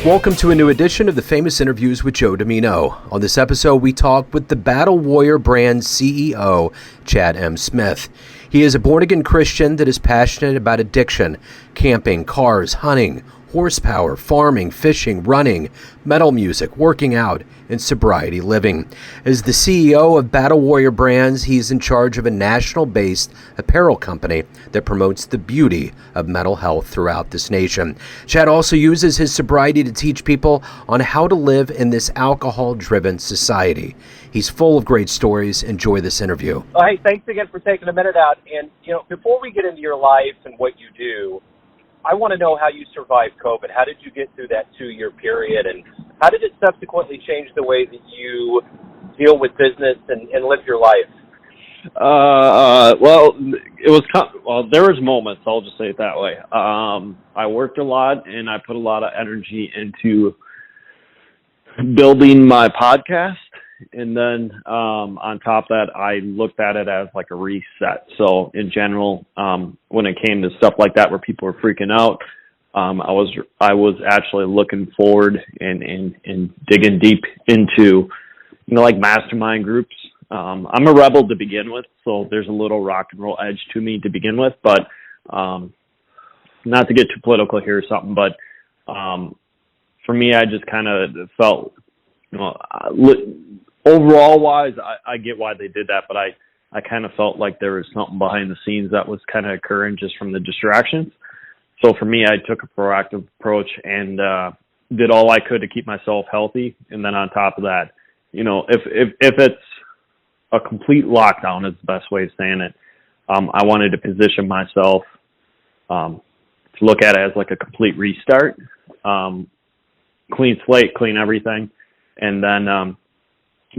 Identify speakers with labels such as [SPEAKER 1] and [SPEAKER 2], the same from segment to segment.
[SPEAKER 1] Welcome to a new edition of the Famous Interviews with Joe Dimino. On this episode, we talk with the Battle Warrior brand CEO, Chad M. Smith. He is a born-again Christian that is passionate about addiction, camping, cars, hunting, horsepower, farming, fishing, running, metal music, working out, and sobriety living. As the CEO of Battle Warrior Brands, he's in charge of a national-based apparel company that promotes the beauty of mental health throughout this nation. Chad also uses his sobriety to teach people on how to live in this alcohol-driven society. He's full of great stories. Enjoy this interview.
[SPEAKER 2] Well, hey, thanks again for taking a minute out. And, before we get into your life and what you do, I want to know how you survived COVID. How did you get through that 2-year period, and how did it subsequently change the way that you deal with business and live your life?
[SPEAKER 3] There was moments. I'll just say it that way. I worked a lot, and I put a lot of energy into building my podcast. And then on top of that, I looked at it as like a reset. So in general, when it came to stuff like that where people were freaking out, I was actually looking forward and digging deep into, like mastermind groups. I'm a rebel to begin with, so there's a little rock and roll edge to me to begin with. But not to get too political here or something, but for me, I just kind of felt, overall wise, I get why they did that, but I kind of felt like there was something behind the scenes that was kind of occurring just from the distractions. So for me, I took a proactive approach and did all I could to keep myself healthy. And then on top of that, if it's a complete lockdown is the best way of saying it, I wanted to position myself to look at it as like a complete restart, clean slate, clean everything, and then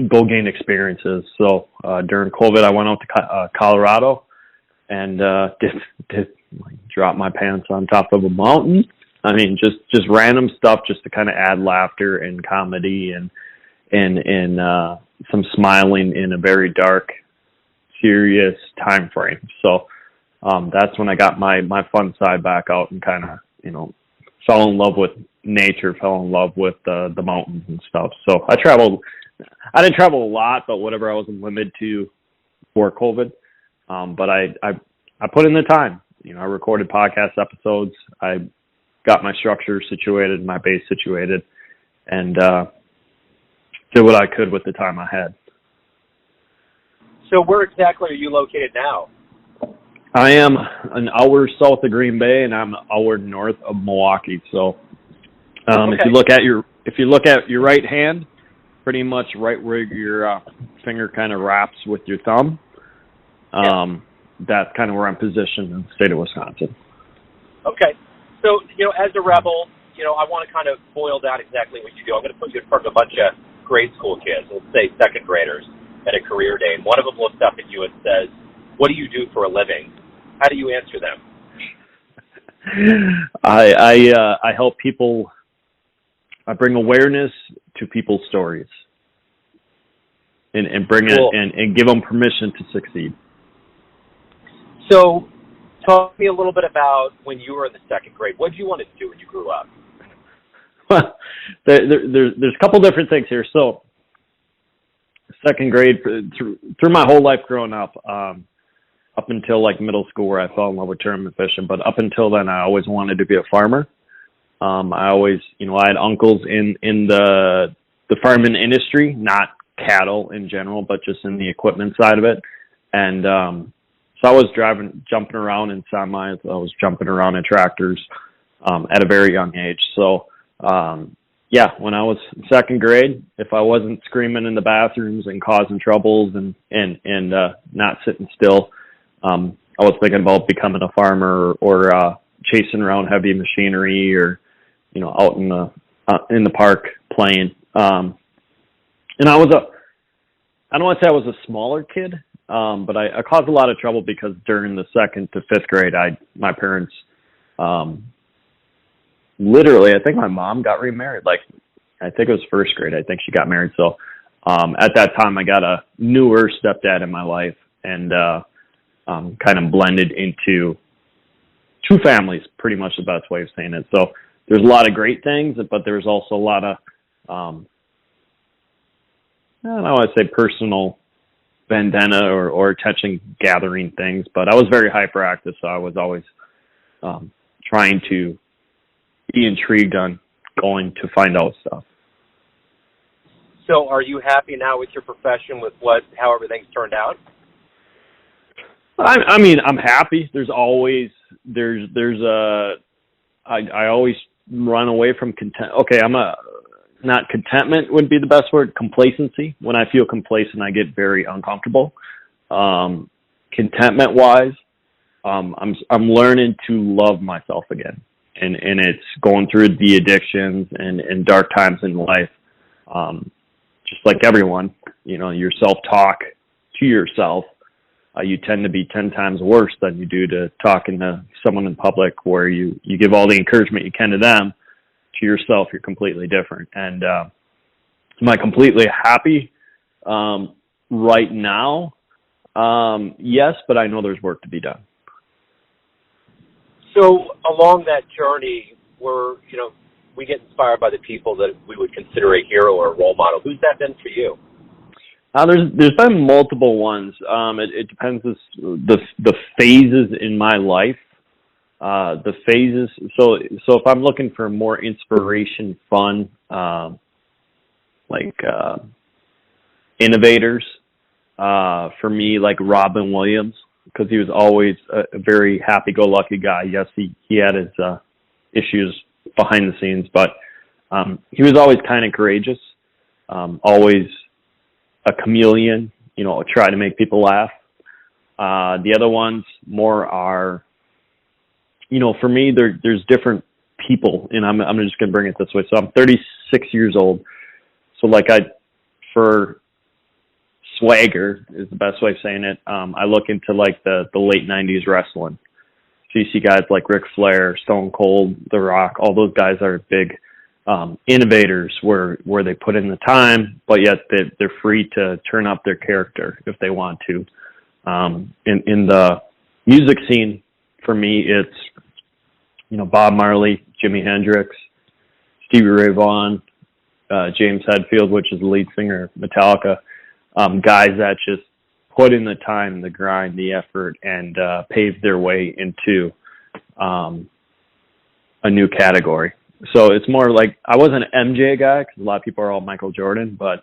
[SPEAKER 3] go gain experiences. So during COVID, I went out to Colorado and did drop my pants on top of a mountain. I mean, just random stuff just to kind of add laughter and comedy and some smiling in a very dark, serious time frame. So that's when I got my fun side back out and kind of, fell in love with nature, fell in love with the mountains and stuff. So I didn't travel a lot, but whatever I was limited to before COVID. But I put in the time. I recorded podcast episodes. I got my structure situated, my base situated, and did what I could with the time I had.
[SPEAKER 2] So where exactly are you located now?
[SPEAKER 3] I am an hour south of Green Bay, and I'm an hour north of Milwaukee. So
[SPEAKER 2] Okay.
[SPEAKER 3] if you look at your right hand, pretty much right where your finger kind of wraps with your thumb. That's kind of where I'm positioned in the state of Wisconsin.
[SPEAKER 2] Okay. So, as a rebel, I want to kind of boil down exactly what you do. I'm going to put you in front of a bunch of grade school kids, let's say second graders, at a career day. And one of them looks up at you and says, "What do you do for a living?" How do you answer them?
[SPEAKER 3] I help people. I bring awareness to people's stories and bring
[SPEAKER 2] Cool.
[SPEAKER 3] it and give them permission to succeed.
[SPEAKER 2] So talk to me a little bit about when you were in the second grade. What did you want to do when you grew up?
[SPEAKER 3] Well, there's a couple different things here. So second grade, through my whole life growing up, up until like middle school where I fell in love with tournament fishing, but up until then I always wanted to be a farmer. I always, I had uncles in the farming industry, not cattle in general, but just in the equipment side of it. And so I was jumping around in semis. I was jumping around in tractors at a very young age. So, when I was in second grade, if I wasn't screaming in the bathrooms and causing troubles and not sitting still, I was thinking about becoming a farmer or chasing around heavy machinery or out in the park playing. And I don't want to say I was a smaller kid, but I caused a lot of trouble because during the second to fifth grade, my parents, literally, I think my mom got remarried. Like, I think it was first grade. I think she got married. So, at that time I got a newer stepdad in my life and, kind of blended into two families, pretty much the best way of saying it. So there's a lot of great things, but there's also a lot of, I don't know, I'd say personal vendetta or attention gathering things. But I was very hyperactive, so I was always trying to be intrigued on going to find out stuff.
[SPEAKER 2] So are you happy now with your profession, with how everything's turned out?
[SPEAKER 3] I mean, I'm happy. There's always, I always run away from okay, not contentment would be the best word, complacency. When I feel complacent, I get very uncomfortable. Contentment wise, I'm learning to love myself again. And it's going through the addictions and dark times in life. Just like everyone, your self-talk to yourself, you tend to be 10 times worse than you do to talking to someone in public, where you give all the encouragement you can to them. To yourself, you're completely different. And am I completely happy right now? Yes, but I know there's work to be done.
[SPEAKER 2] So along that journey, we get inspired by the people that we would consider a hero or a role model. Who's that been for you?
[SPEAKER 3] There's been multiple ones. It depends the phases in my life. The phases. So if I'm looking for more inspiration, fun, innovators, for me, like Robin Williams, because he was always a very happy-go-lucky guy. Yes, he had his issues behind the scenes, but he was always kind of courageous, always a chameleon, try to make people laugh. The other ones more are, for me, there's different people, and I'm just going to bring it this way. So I'm 36 years old. So for swagger is the best way of saying it. I look into the late 90s wrestling. So you see guys like Ric Flair, Stone Cold, The Rock, all those guys are big innovators where they put in the time, but yet they're free to turn up their character if they want to. In the music scene, for me, it's, Bob Marley, Jimi Hendrix, Stevie Ray Vaughan, James Hetfield, which is the lead singer of Metallica, guys that just put in the time, the grind, the effort, and paved their way into a new category. So it's more like, I wasn't an MJ guy, because a lot of people are all Michael Jordan, but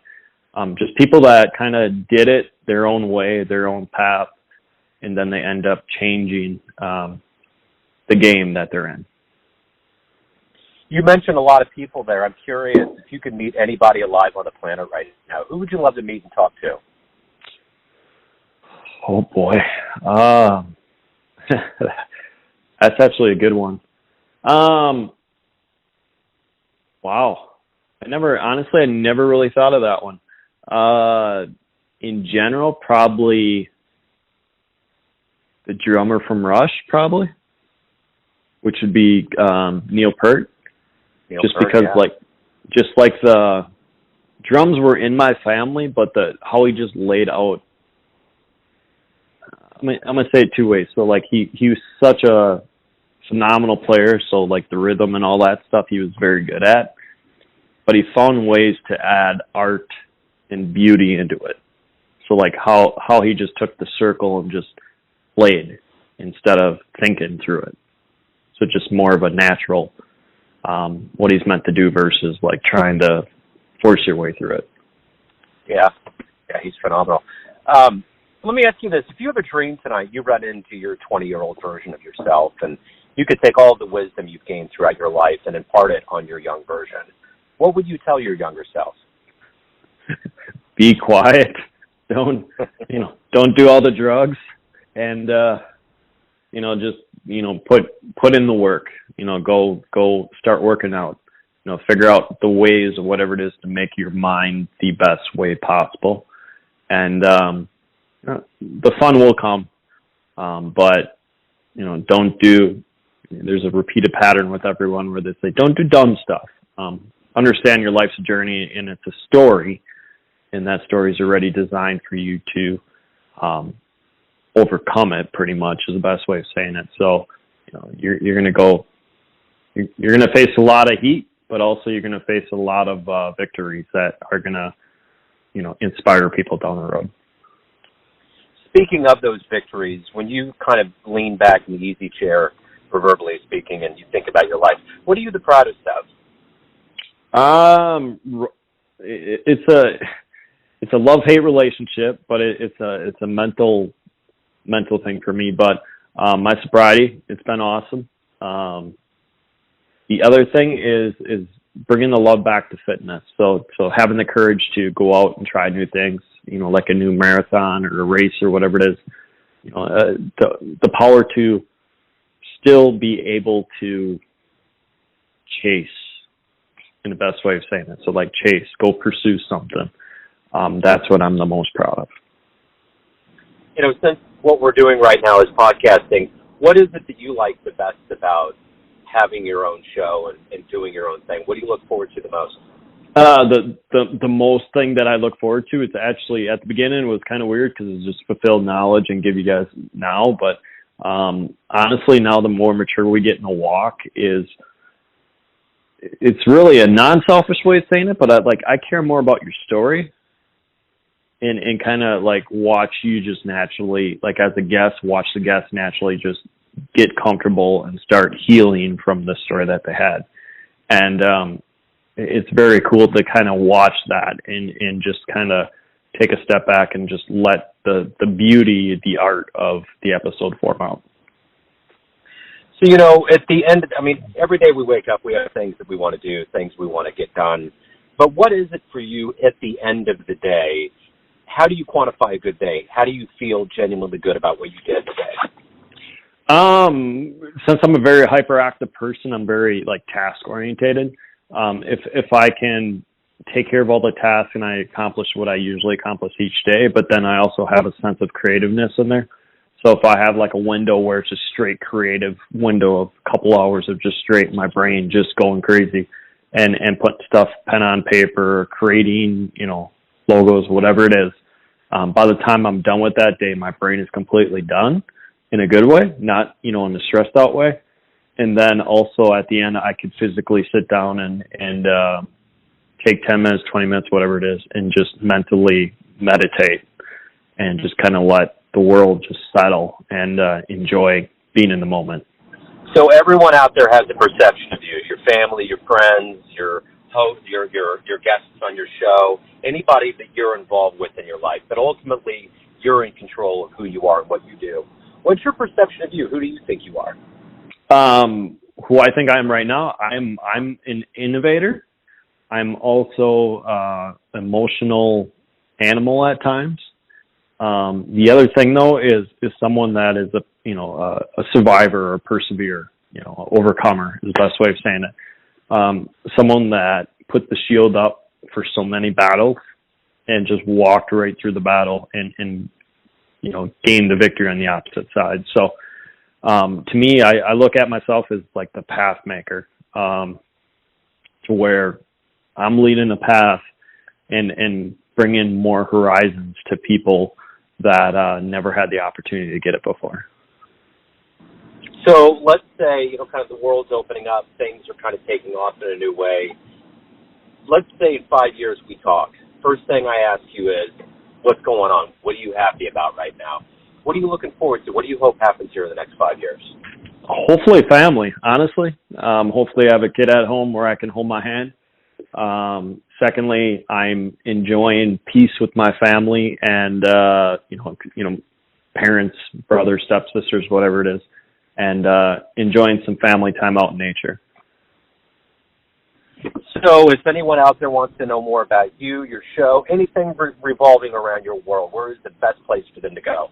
[SPEAKER 3] just people that kind of did it their own way, their own path, and then they end up changing the game that they're in.
[SPEAKER 2] You mentioned a lot of people there. I'm curious, if you could meet anybody alive on the planet right now, who would you love to meet and talk to?
[SPEAKER 3] Oh, boy. That's actually a good one. Wow. I never really thought of that one. In general, probably the drummer from Rush, probably, which would be Neil Peart. Because the drums were in my family, but how he just laid out. I'm gonna say it two ways. So he was such a phenomenal player. So the rhythm and all that stuff he was very good at, but he found ways to add art and beauty into it. So how he just took the circle and just played instead of thinking through it. So just more of a natural, what he's meant to do versus trying to force your way through it. Yeah,
[SPEAKER 2] he's phenomenal. Let me ask you this. If you have a dream tonight, you run into your 20-year-old version of yourself, and you could take all the wisdom you've gained throughout your life and impart it on your young version. What would you tell your younger self?
[SPEAKER 3] Be quiet. Don't do all the drugs, and put in the work. Go start working out. Figure out the ways of whatever it is to make your mind the best way possible, and the fun will come. But don't do. There's a repeated pattern with everyone where they say, "Don't do dumb stuff." Understand your life's journey, and it's a story, and that story is already designed for you to overcome it. Pretty much is the best way of saying it. So, you're you're going to face a lot of heat, but also you're going to face a lot of victories that are going to, inspire people down the road.
[SPEAKER 2] Speaking of those victories, when you kind of lean back in the easy chair, proverbially speaking, and you think about your life, what are you the proudest of?
[SPEAKER 3] It's a love-hate relationship, but it's a mental thing for me. But my sobriety, it's been awesome. The other thing is bringing the love back to fitness. So having the courage to go out and try new things, like a new marathon or a race or whatever it is, the power to still be able to chase, in the best way of saying it. So like chase, go pursue something. That's what I'm the most proud of.
[SPEAKER 2] Since what we're doing right now is podcasting, what is it that you like the best about having your own show and doing your own thing? What do you look forward to the most?
[SPEAKER 3] The most thing that I look forward to, it's actually at the beginning it was kind of weird because it's just fulfilled knowledge and give you guys now. But honestly, now the more mature we get in the walk it's really a non-selfish way of saying it, but I care more about your story and kind of like watch you just naturally, like as a guest, watch the guest naturally just get comfortable and start healing from the story that they had. And it's very cool to kind of watch that and just kind of take a step back and just let the beauty, the art of the episode form out.
[SPEAKER 2] So, at the end, every day we wake up, we have things that we want to do, things we want to get done. But what is it for you at the end of the day? How do you quantify a good day? How do you feel genuinely good about what you did today?
[SPEAKER 3] Since I'm a very hyperactive person, I'm very task orientated. If I can take care of all the tasks and I accomplish what I usually accomplish each day, but then I also have a sense of creativeness in there. So if I have a window where it's a straight creative window of a couple hours of just straight my brain just going crazy and putting stuff pen on paper, creating, logos, whatever it is, by the time I'm done with that day, my brain is completely done in a good way, not, in a stressed out way. And then also at the end, I could physically sit down and take 10 minutes, 20 minutes, whatever it is, and just mentally meditate and just kind of let the world just settle and enjoy being in the moment.
[SPEAKER 2] So everyone out there has a perception of you, your family, your friends, your host, your guests on your show, anybody that you're involved with in your life. But ultimately, you're in control of who you are and what you do. What's your perception of you? Who do you think you are?
[SPEAKER 3] Who I think I am right now, I'm an innovator. I'm also emotional animal at times. The other thing though is someone that is a survivor or a perseverer, overcomer is the best way of saying it. Someone that put the shield up for so many battles and just walked right through the battle and gained the victory on the opposite side. So to me, I look at myself as like the path maker, to where I'm leading the path and bringing more horizons to people that never had the opportunity to get it before.
[SPEAKER 2] So let's say, kind of the world's opening up, things are kind of taking off in a new way. Let's say in 5 years we talk. First thing I ask you is, what's going on? What are you happy about right now? What are you looking forward to? What do you hope happens here in the next 5 years?
[SPEAKER 3] Hopefully family, honestly. Hopefully I have a kid at home where I can hold my hand. Secondly, I'm enjoying peace with my family and, parents, brothers, stepsisters, whatever it is, and enjoying some family time out in nature.
[SPEAKER 2] So if anyone out there wants to know more about you, your show, anything revolving around your world, where is the best place for them to go?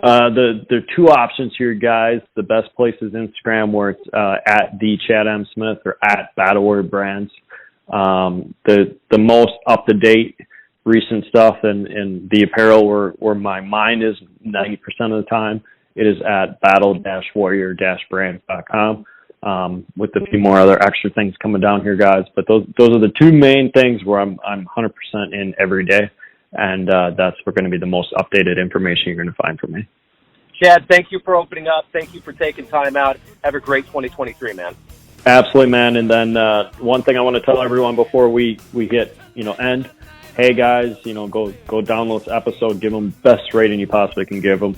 [SPEAKER 3] There are two options here, guys. The best place is Instagram, where it's at the Chad M. Smith or at Battle Warrior Brands. The most up-to-date recent stuff and the apparel where my mind is 90% of the time, it is at battle-warrior-brands.com, with a few more other extra things coming down here, guys. But those are the two main things where I'm 100% in every day, and that's where going to be the most updated information you're going to find from me.
[SPEAKER 2] Chad, thank you for opening up. Thank you for taking time out. Have a great 2023, man.
[SPEAKER 3] Absolutely, man. And then one thing I want to tell everyone before we hit end. Hey guys, go download this episode, give them best rating you possibly can give him,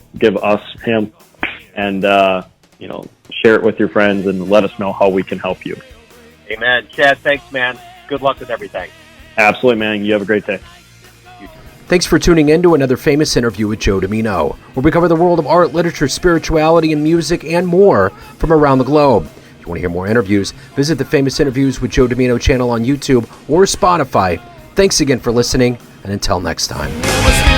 [SPEAKER 3] and share it with your friends and let us know how we can help you.
[SPEAKER 2] Amen. Chad, thanks, man. Good luck with everything.
[SPEAKER 3] Absolutely, man. You have a great day.
[SPEAKER 1] Thanks for tuning in to another famous interview with Joe Dimino, where we cover the world of art, literature, spirituality, and music, and more from around the globe. If you want to hear more interviews, visit the Famous Interviews with Joe Dimino channel on YouTube or Spotify. Thanks again for listening, and until next time.